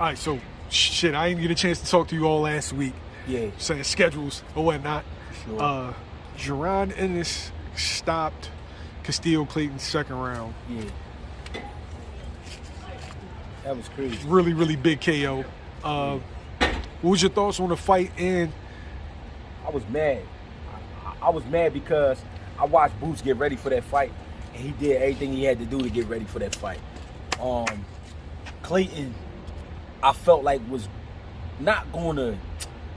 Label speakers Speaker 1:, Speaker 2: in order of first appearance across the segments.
Speaker 1: right, so shit, I didn't get a chance to talk to you all last week.
Speaker 2: Yeah.
Speaker 1: Saying schedules or whatnot.
Speaker 2: Sure.
Speaker 1: Jaron Ennis stopped Custio Clayton's second round.
Speaker 2: Yeah. That was crazy.
Speaker 1: Really, really big KO. What was your thoughts on the fight? And
Speaker 2: I was mad. I was mad because I watched Boots get ready for that fight, and he did everything he had to do to get ready for that fight. Clayton, I felt like was not going to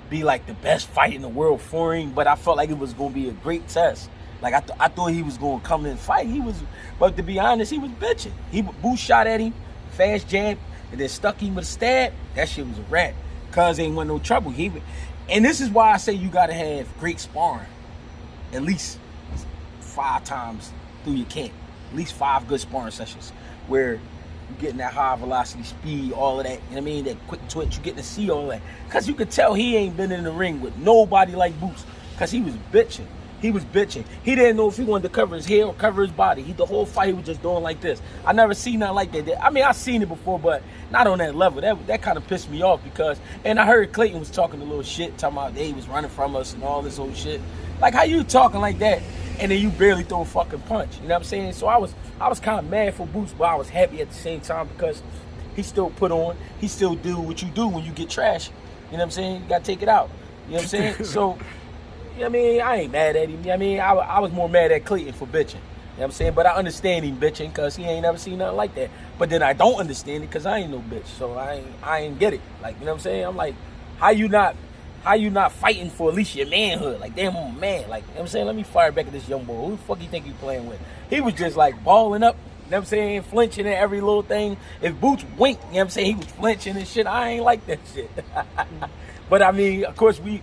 Speaker 2: be like the best fight in the world for him, but I felt like it was going to be a great test. Like I thought he was going to come in and fight. But to be honest, he was bitching. Boots shot at him, fast jab, and then stuck him with a stab. That shit was a wrap. Cuz ain't want no trouble. And this is why I say you got to have great sparring. At least 5 times through your camp. At least 5 good sparring sessions where you're getting that high velocity speed, all of that. You know what I mean? That quick twitch, you're getting to see all that. Because you could tell he ain't been in the ring with nobody like Boots. Because he was bitching. He was bitching. He didn't know if he wanted to cover his hair or cover his body. The whole fight, he was just doing like this. I never seen nothing like that. I mean, I've seen it before, but not on that level. That kind of pissed me off because, and I heard Clayton was talking a little shit, talking about he was running from us and all this old shit. Like, how you talking like that, and then you barely throw a fucking punch? You know what I'm saying? So I was kind of mad for Boots, but I was happy at the same time because he still put on. He still do what you do when you get trash. You know what I'm saying? You got to take it out. You know what I'm saying? So, you know what I mean? I ain't mad at him. You know what I mean? I was more mad at Clayton for bitching. You know what I'm saying? But I understand him bitching because he ain't never seen nothing like that. But then I don't understand it because I ain't no bitch. So I ain't get it. Like, you know what I'm saying? I'm like, how you not fighting for at least your manhood? Like, damn, I'm a man. Like, you know what I'm saying? Let me fire back at this young boy. Who the fuck you think you playing with? He was just like balling up, you know what I'm saying? Flinching at every little thing. If Boots winked, you know what I'm saying? He was flinching and shit. I ain't like that shit. But I mean, of course, we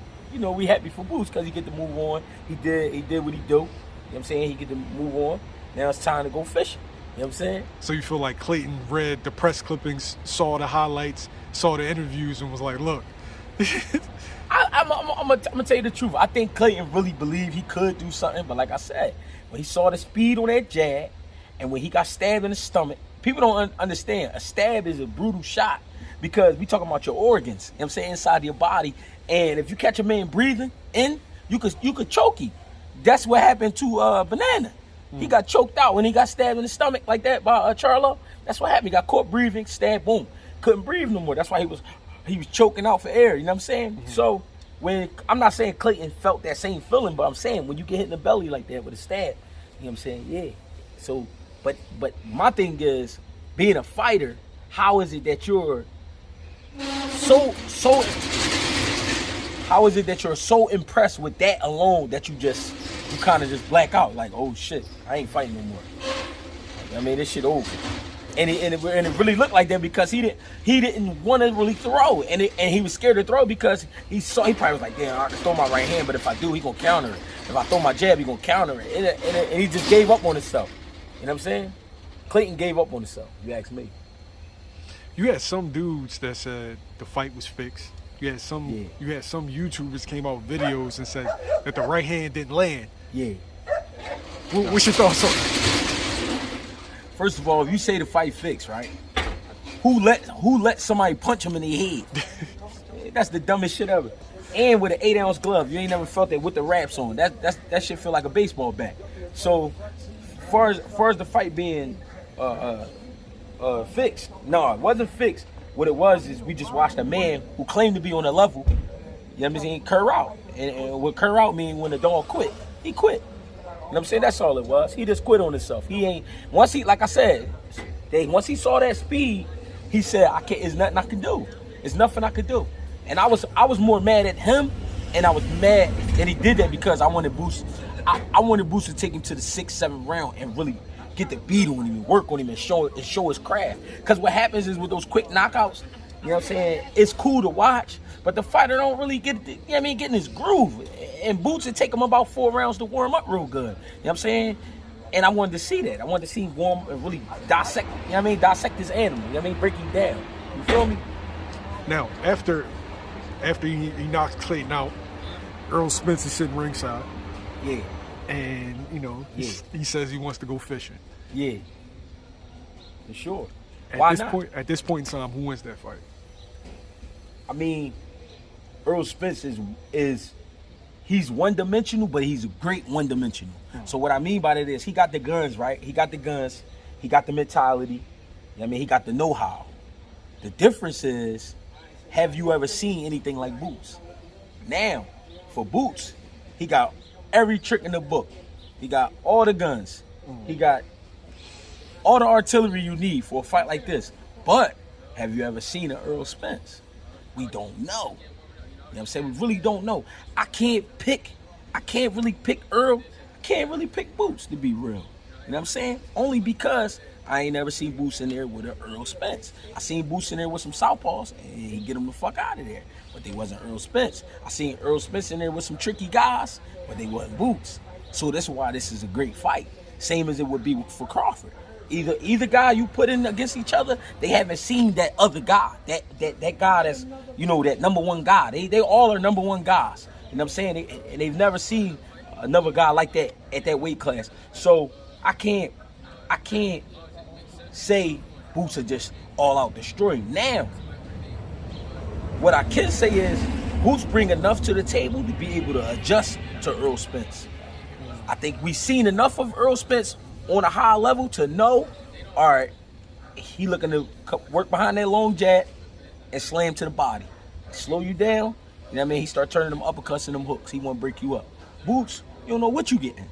Speaker 2: happy for Boots because he get to move on. He did what he do. You know what I'm saying? He get to move on. Now it's time to go fishing. You know what I'm saying?
Speaker 1: So you feel like Clayton read the press clippings, saw the highlights, saw the interviews, and was like, look.
Speaker 2: I'm gonna tell you the truth. I think Clayton really believed he could do something, but like I said, when he saw the speed on that jab, and when he got stabbed in the stomach, people don't understand. A stab is a brutal shot because we talking about your organs. You know what I'm saying? Inside your body, and if you catch a man breathing in, you could choke him. That's what happened to Banana. He got choked out when he got stabbed in the stomach like that by Charlo. That's what happened. He got caught breathing, stabbed, boom, couldn't breathe no more. That's why he was choking out for air, you know what I'm saying? Mm-hmm. So when I'm not saying Clayton felt that same feeling, but I'm saying when you get hit in the belly like that with a stab, you know what I'm saying? Yeah. So but my thing is, being a fighter, how is it that you're so impressed with that alone that you kind of just black out like, oh shit, I ain't fighting no more. I mean, this shit over. And it really looked like that because he didn't want to really throw, and he was scared to throw because he probably was like, damn, I can throw my right hand, but if I do, he gonna counter it. If I throw my jab, he gonna counter it, and he just gave up on himself. You know what I'm saying? Clayton gave up on himself. You ask me.
Speaker 1: You had some dudes that said the fight was fixed. You had some YouTubers came out with videos and said that the right hand didn't land.
Speaker 2: Yeah.
Speaker 1: What's your thoughts on that?
Speaker 2: First of all, if you say the fight fixed, right? Who let somebody punch him in the head? That's the dumbest shit ever. And with an 8-ounce glove, you ain't never felt that with the wraps on. That shit feel like a baseball bat. So, far as the fight being fixed, no, it wasn't fixed. What it was is we just watched a man who claimed to be on a level. You know what I'm saying? Cur out, and what cur out mean when the dog quit, he quit. You know what I'm saying? That's all it was. He just quit on himself. Once he saw that speed, he said, it's nothing I can do. It's nothing I could do. And I was more mad at him, and I was mad that he did that because I wanted Boots. I wanted Boots to take him to the 6th, 7th round and really get the beat on him and work on him and show his craft. Because what happens is with those quick knockouts, you know what I'm saying, it's cool to watch, but the fighter don't really get in his groove. And Boots would take him about 4 rounds to warm up real good. You know what I'm saying? And I wanted to see that. I wanted to see him warm and really dissect, you know what I mean? Dissect his animal. You know what I mean? Break him down. You feel me?
Speaker 1: Now, after he knocks Clayton out, Earl Spence is sitting ringside.
Speaker 2: Yeah.
Speaker 1: And, he says he wants to go fishing.
Speaker 2: Yeah. For sure. Why not?
Speaker 1: At this point in time, who wins that fight?
Speaker 2: I mean, Earl Spence he's one-dimensional, but he's a great one-dimensional. So what I mean by that is he got the guns, right? He got the guns. He got the mentality. I mean, he got the know-how. The difference is, have you ever seen anything like Boots? Now, for Boots, he got every trick in the book. He got all the guns. He got all the artillery you need for a fight like this. But have you ever seen an Earl Spence? We don't know. You know what I'm saying? We really don't know. I can't really pick Earl. I can't really pick Boots, to be real. You know what I'm saying? Only because I ain't never seen Boots in there with an Earl Spence. I seen Boots in there with some southpaws, and he get them the fuck out of there. But they wasn't Earl Spence. I seen Earl Spence in there with some tricky guys, but they wasn't Boots. So that's why this is a great fight. Same as it would be for Crawford. Either guy you put in against each other, they haven't seen that other guy. That guy that's, you know, that number one guy. They all are number one guys. You know what I'm saying? They've never seen another guy like that at that weight class. So I can't say Boots are just all out destroying. Now, what I can say is Boots bring enough to the table to be able to adjust to Earl Spence. I think we've seen enough of Earl Spence on a high level to know, all right, he looking to work behind that long jab and slam to the body. Slow you down, you know what I mean? He start turning them uppercuts and them hooks. He want to break you up. Boots, you don't know what you getting.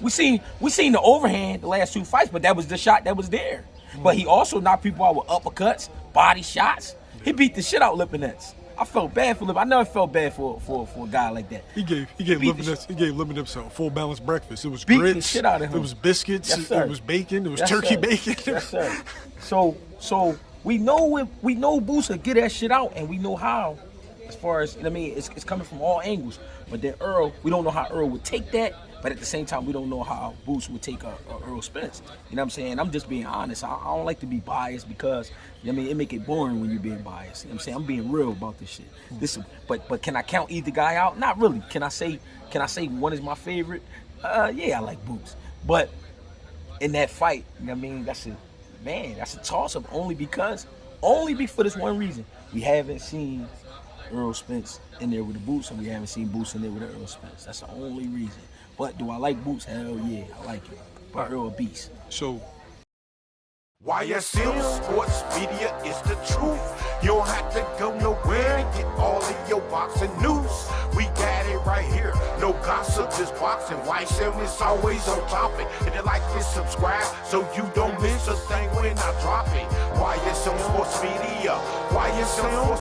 Speaker 2: We seen the overhand the last two fights, but that was the shot that was there. But he also knocked people out with uppercuts, body shots. He beat the shit out Lipinets. I felt bad for Lip. I never felt bad for a guy like that.
Speaker 1: He gave Lipinets a full balanced breakfast. It was
Speaker 2: beat
Speaker 1: grits,
Speaker 2: the shit out of him.
Speaker 1: It was biscuits,
Speaker 2: yes,
Speaker 1: it was bacon, it was turkey bacon.
Speaker 2: Yes, sir. So we know Boots will get that shit out, and we know how. As far as, you know what I mean, it's coming from all angles. But then Earl, we don't know how Earl would take that. But at the same time, we don't know how Boots would take a Earl Spence. You know what I'm saying? I'm just being honest. I don't like to be biased because, you know what I mean, it make it boring when you're being biased. You know what I'm saying? I'm being real about this shit. But can I count either guy out? Not really. Can I say one is my favorite? Yeah, I like Boots. But in that fight, you know what I mean, that's a toss-up only for this one reason. We haven't seen Earl Spence in there with the Boots, and we haven't seen Boots in there with the Earl Spence. That's the only reason. But do I like Boots? Hell yeah, I like it. But Earl a beast.
Speaker 1: So
Speaker 3: YSM Sports Media is the truth. You don't have to go nowhere and get all of your boxing news. We got it right here. No gossip, just boxing. YSM is always on topic. And then like and subscribe so you don't miss a thing when I drop it. YSM Sports Media. YSM Sports